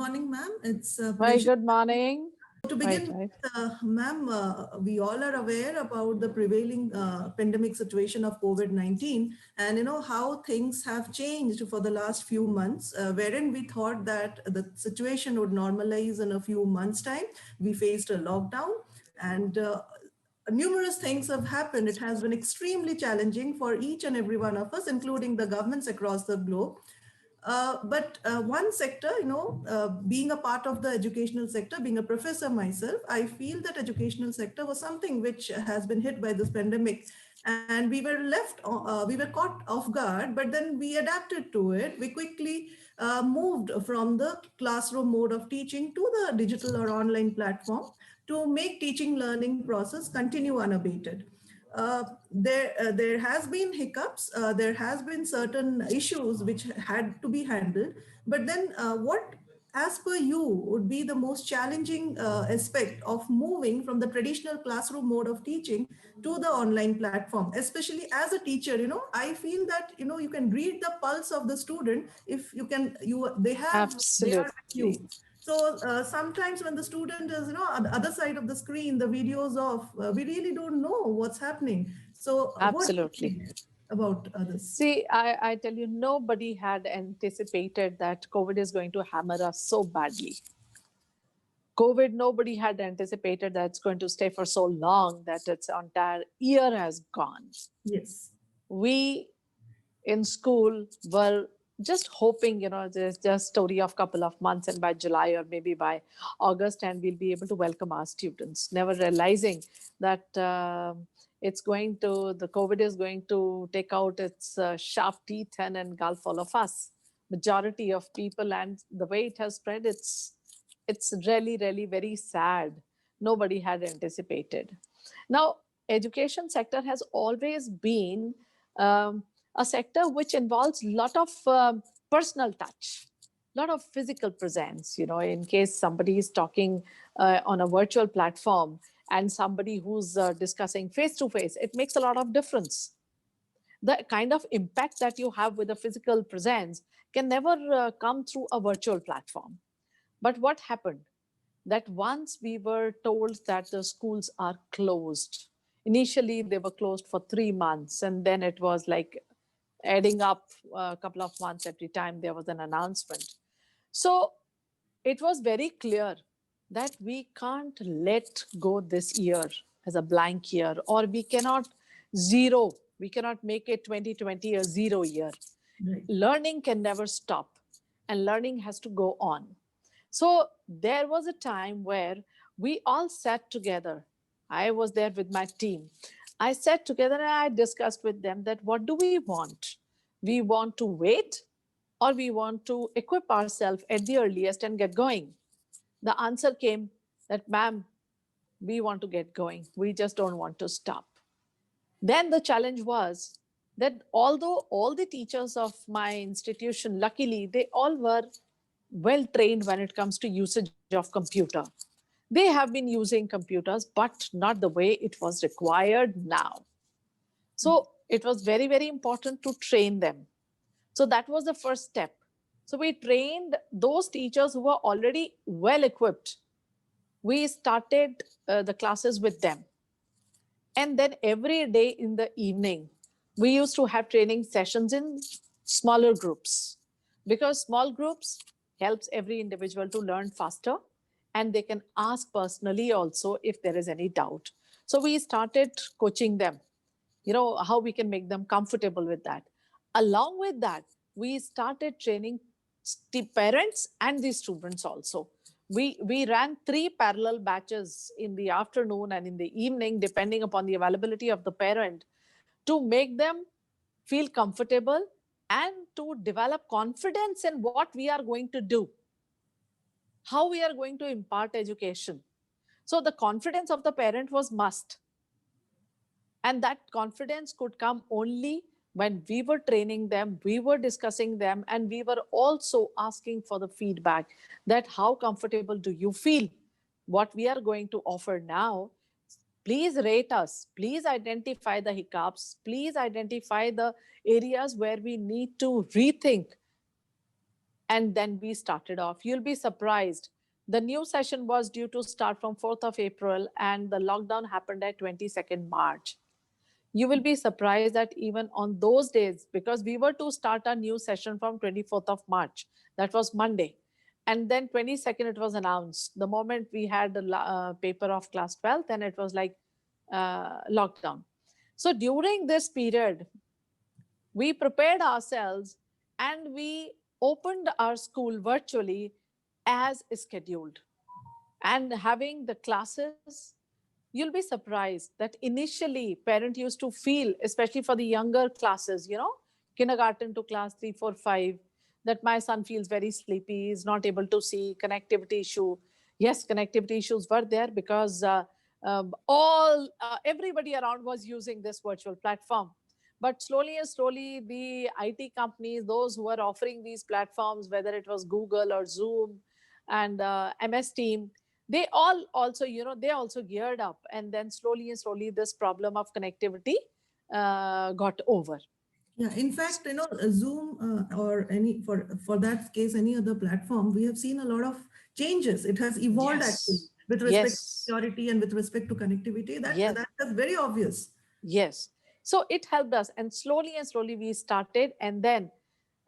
morning, ma'am. It's a Very pleasure. good morning. To Right, begin right. with, ma'am, we all are aware about the prevailing pandemic situation of COVID-19 and how things have changed for the last few months, wherein we thought that the situation would normalize in a few months' time. We faced a lockdown and numerous things have happened. It has been extremely challenging for each and every one of us, including the governments across the globe. But one sector, being a part of the educational sector, being a professor myself, I feel that educational sector was something which has been hit by this pandemic, and we were caught off guard. But then we adapted to it. We quickly moved from the classroom mode of teaching to the digital or online platform to make teaching learning process continue unabated. There has been hiccups. There has been certain issues which had to be handled. But then, what, as per you, would be the most challenging aspect of moving from the traditional classroom mode of teaching to the online platform? Especially as a teacher, I feel that you can read the pulse of the student if you can. They are with Absolutely. you. So sometimes when the student is, on the other side of the screen, the videos off, we really don't know what's happening. So what do you Absolutely. think about this? See, I tell you, nobody had anticipated that COVID is going to hammer us so badly. COVID, nobody had anticipated that it's going to stay for so long, that its entire year has gone. Yes. We in school were just hoping, there's just story of couple of months, and by July or maybe by August, and we'll be able to welcome our students, never realizing that the COVID is going to take out its sharp teeth and engulf all of us, majority of people. And the way it has spread, it's really, really very sad. Nobody had anticipated. Now, education sector has always been um, a sector which involves a lot of personal touch, a lot of physical presence. In case somebody is talking on a virtual platform and somebody who's discussing face to face, it makes a lot of difference. The kind of impact that you have with a physical presence can never come through a virtual platform. But what happened? That once we were told that the schools are closed, initially they were closed for 3 months, and then it was like adding up a couple of months every time there was an announcement. So it was very clear that we can't let go this year as a blank year, or we cannot make it 2020 a zero year. Right. Learning can never stop, and learning has to go on. So there was a time where we all sat together. I was there with my team. I sat together and I discussed with them that what do we want? We want to wait, or we want to equip ourselves at the earliest and get going. The answer came that, ma'am, we want to get going. We just don't want to stop. Then the challenge was that although all the teachers of my institution, luckily, they all were well trained when it comes to usage of computer. They have been using computers, but not the way it was required now. So it was very, very important to train them. So that was the first step. So we trained those teachers who were already well equipped. We started the classes with them. And then every day in the evening, we used to have training sessions in smaller groups, because small groups helps every individual to learn faster, and they can ask personally also if there is any doubt. So we started coaching them, how we can make them comfortable with that. Along with that, we started training the parents and the students also. We ran 3 parallel batches in the afternoon and in the evening, depending upon the availability of the parent, to make them feel comfortable and to develop confidence in what we are going to do, how we are going to impart education. So the confidence of the parent was must. And that confidence could come only when we were training them, we were discussing them, and we were also asking for the feedback that how comfortable do you feel? What we are going to offer now, please rate us. Please identify the hiccups. Please identify the areas where we need to rethink And then we started off. You'll be surprised. The new session was due to start from 4th of April, and the lockdown happened at 22nd March. You will be surprised that even on those days, because we were to start a new session from 24th of March, that was Monday. And then 22nd, it was announced. The moment we had the paper of class 12th, and it was like lockdown. So during this period, we prepared ourselves and we opened our school virtually as scheduled. And having the classes, you'll be surprised that initially parent used to feel, especially for the younger classes, kindergarten to class 3, 4, 5, that my son feels very sleepy, is not able to see, connectivity issue. Yes, connectivity issues were there because everybody around was using this virtual platform. But slowly and slowly, the IT companies, those who were offering these platforms, whether it was Google or Zoom and MS Team, they all also, they also geared up, and then slowly and slowly this problem of connectivity got over. Yeah, in fact, Zoom or any for that case, any other platform, we have seen a lot of changes. It has evolved actually Yes, with respect to yes, security and with respect to connectivity. yes, That's very obvious. yes. So it helped us, and slowly we started. And then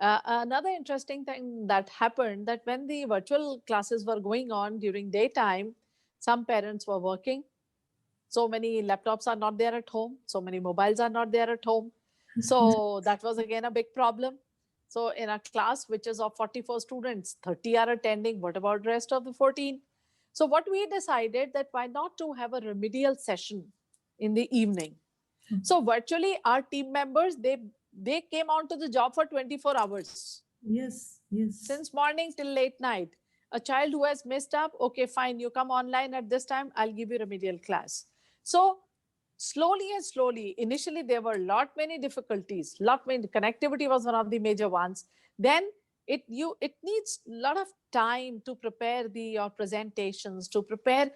another interesting thing that happened, that when the virtual classes were going on during daytime, some parents were working. So many laptops are not there at home. So many mobiles are not there at home. So that was again a big problem. So in a class which is of 44 students, 30 are attending. What about the rest of the 14? So what we decided, that why not to have a remedial session in the evening. So virtually our team members, they came onto the job for 24 hours. Yes, yes. Since morning till late night. A child who has messed up, okay, fine, you come online at this time, I'll give you remedial class. So slowly and slowly, initially there were many difficulties, many, connectivity was one of the major ones. Then it needs a lot of time to prepare your presentations, to prepare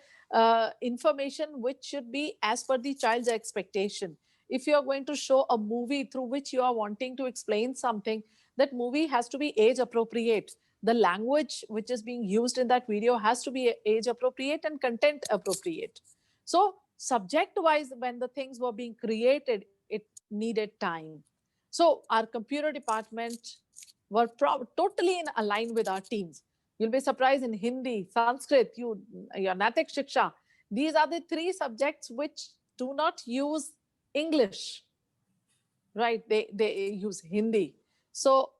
information which should be as per the child's expectation. If you are going to show a movie through which you are wanting to explain something, that movie has to be age appropriate. The language which is being used in that video has to be age appropriate and content appropriate. So subject wise, when the things were being created, it needed time. So our computer department were totally in align with our teams. You'll be surprised, in Hindi, Sanskrit, your Natik Shiksha, these are the three subjects which do not use English, right? They use Hindi. So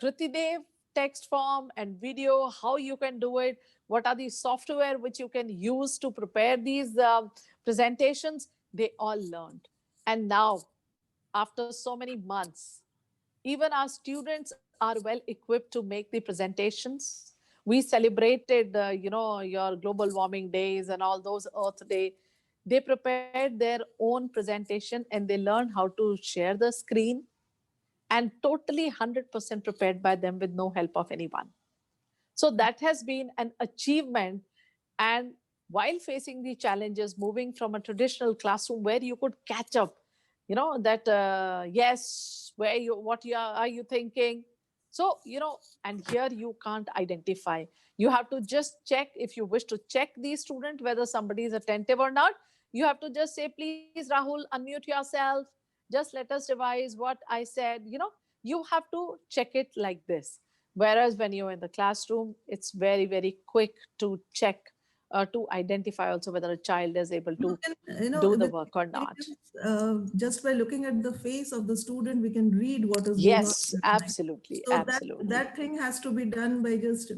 Kritidev, text form and video, how you can do it, what are the software which you can use to prepare these presentations, they all learned. And now, after so many months, even our students are well equipped to make the presentations. We celebrated, your global warming days and all those Earth Day. They prepared their own presentation and they learned how to share the screen, and totally 100% prepared by them with no help of anyone. So that has been an achievement. And while facing the challenges, moving from a traditional classroom where you could catch up, that yes, are you thinking? So, and here you can't identify. You have to just check. If you wish to check the student, whether somebody is attentive or not, you have to just say, please, Rahul, unmute yourself. Just let us revise what I said. You have to check it like this. Whereas when you're in the classroom, it's very, very quick to check, to identify also whether a child is able You to can, do the with work or not. experience, just by looking at the face of the student, we can read what is going on Yes, in their mind. absolutely, So absolutely. that thing has to be done by just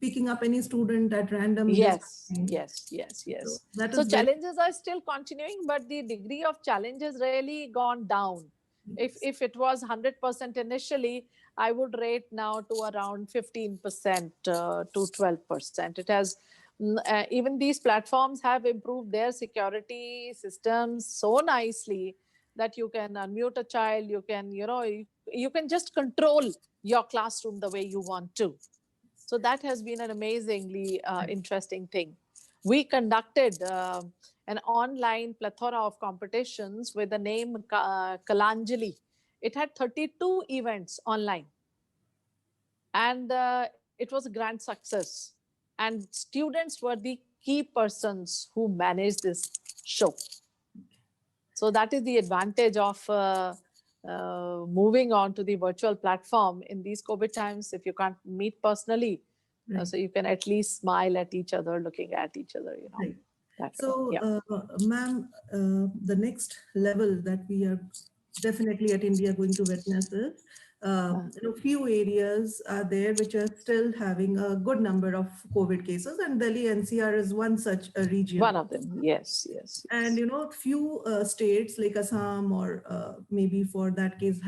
picking up any student at random. Just Yes, yes, yes, so yes. that So is very challenges are still continuing, but the degree of challenge has really gone down. If it was 100% initially, I would rate now to around 15% to 12%. It has, even these platforms have improved their security systems so nicely that you can unmute a child, you can just control your classroom the way you want to. So that has been an amazingly interesting thing. We conducted an online plethora of competitions with the name Kalanjali. It had 32 events online. And it was a grand success. And students were the key persons who managed this show. So that is the advantage of moving on to the virtual platform in these COVID times. If you can't meet personally, Right. so you can at least smile at each other, looking at each other, Right. that way. So, Yeah. ma'am, the next level that we are definitely at India going to witness is, few areas are there which are still having a good number of COVID cases, and Delhi NCR is one such a region. One of them. Yes, yes, And yes. few states like Assam or maybe for that case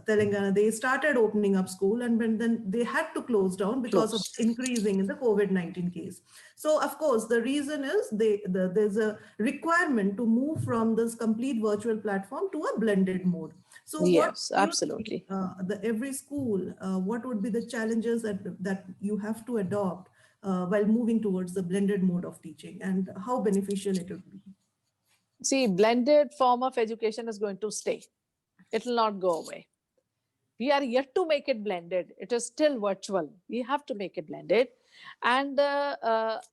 Telangana, they started opening up school, and then they had to close down because of Close. increasing in the COVID-19 case. So of course the reason is there's a requirement to move from this complete virtual platform to a blended mode. So what Yes, do you think, absolutely. the every school, what would be the challenges that you have to adopt while moving towards the blended mode of teaching, and how beneficial it would be? See, blended form of education is going to stay. It will not go away. We are yet to make it blended. It is still virtual. We have to make it blended. And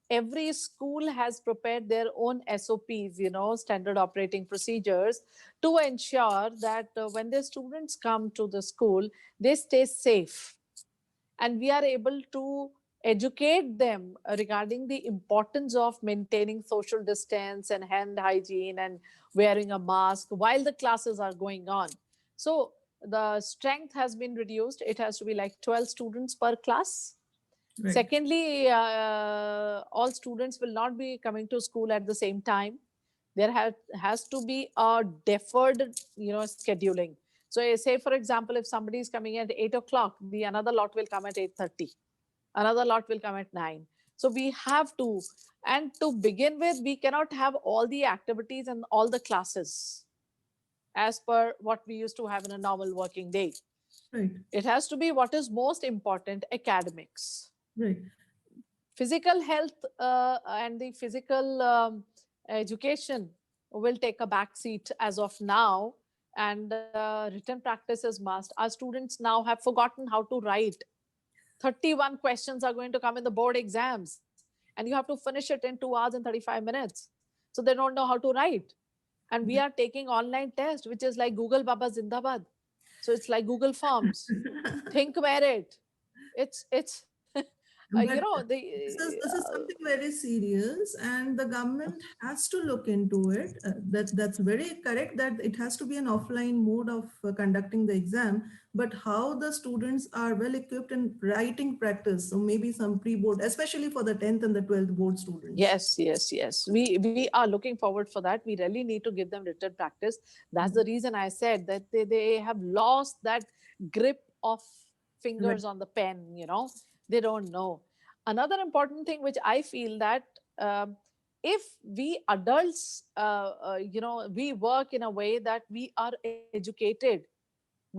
every school has prepared their own SOPs, standard operating procedures, to ensure that when the students come to the school, they stay safe. And we are able to educate them regarding the importance of maintaining social distance and hand hygiene and wearing a mask while the classes are going on. So the strength has been reduced. It has to be like 12 students per class. Right. Secondly, all students will not be coming to school at the same time. There has to be a deferred, scheduling. So say, for example, if somebody is coming at 8 o'clock, the another lot will come at 8:30. Another lot will come at 9. So we have to, and to begin with, we cannot have all the activities and all the classes as per what we used to have in a normal working day. Right. It has to be what is most important: academics. Right. Physical health and the physical education will take a back seat as of now, and written practice is must. Our students now have forgotten how to write. 31 questions are going to come in the board exams, and you have to finish it in 2 hours and 35 minutes. So they don't know how to write. And we are taking online test, which is like Google Baba Zindabad. So it's like Google Forms. Think merit. It's But the this is something very serious, and the government has to look into it. That's very correct that it has to be an offline mode of conducting the exam. But how the students are well equipped in writing practice, so maybe some pre-board, especially for the 10th and the 12th board students. Yes, yes, yes. We are looking forward for that. We really need to give them written practice. That's the reason I said that they have lost that grip of Right. fingers on the pen, They don't know. Another important thing which I feel that if we adults, we work in a way that we are educated,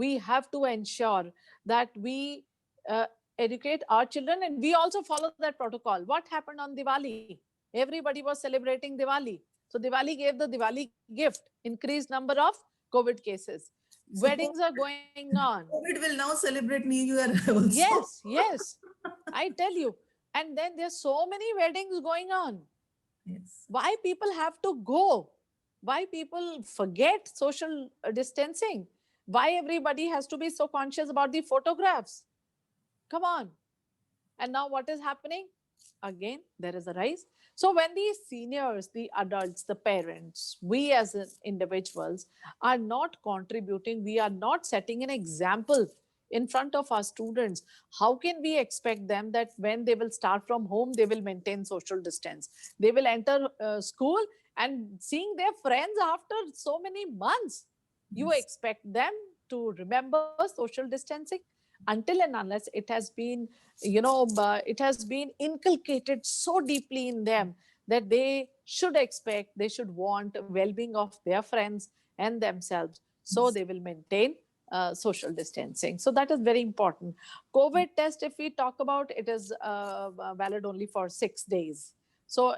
we have to ensure that we uh, educate our children, and we also follow that protocol. What happened on Diwali? Everybody was celebrating Diwali. So Diwali gave the Diwali gift, increased number of COVID cases. So Weddings are going on. COVID will now celebrate New Year also. Yes, yes. I tell you. And then there's so many weddings going on. Yes. Why people have to go? Why people forget social distancing? Why everybody has to be so conscious about the photographs? Come on. And now what is happening? Again, there is a rise. So when these seniors, the adults, the parents, we as individuals are not contributing, we are not setting an example in front of our students, how can we expect them that when they will start from home, they will maintain social distance? They will enter school and seeing their friends after so many months. You Yes. expect them to remember social distancing? Until and unless it has been, it has been inculcated so deeply in them that they should expect, they should want well-being of their friends and themselves, so Yes. they will maintain social distancing. So that is very important. COVID test, if we talk about, it is valid only for 6 days. So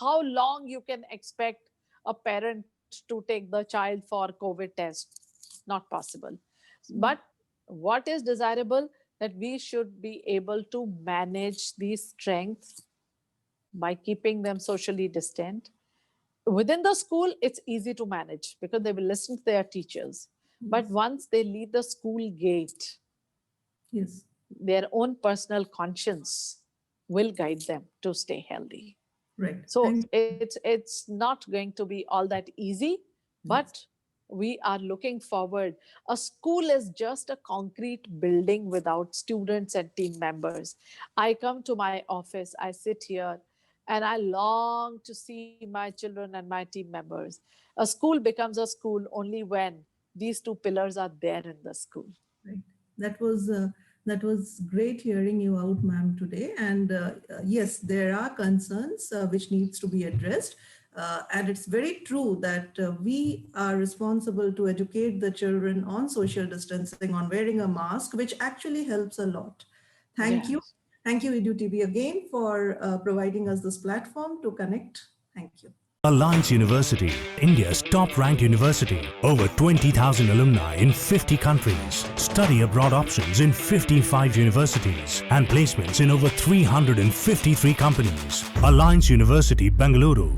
how long you can expect a parent to take the child for COVID test? Not possible. But what is desirable, that we should be able to manage these strengths by keeping them socially distant. Within the school, it's easy to manage because they will listen to their teachers. But once they leave the school gate, Yes. their own personal conscience will guide them to stay healthy. Right. So Thank- it's not going to be all that easy, but we are looking forward. A school is just a concrete building without students and team members. I come to my office, I sit here, and I long to see my children and my team members. A school becomes a school only when these two pillars are there in the school. Right. That was great hearing you out, ma'am, today. And yes, there are concerns which needs to be addressed. And it's very true that we are responsible to educate the children on social distancing, on wearing a mask, which actually helps a lot. Thank you. Yes. Thank you, Edu TV, again for providing us this platform to connect. Thank you. Alliance University, India's top-ranked university. Over 20,000 alumni in 50 countries. Study abroad options in 55 universities. And placements in over 353 companies. Alliance University, Bengaluru.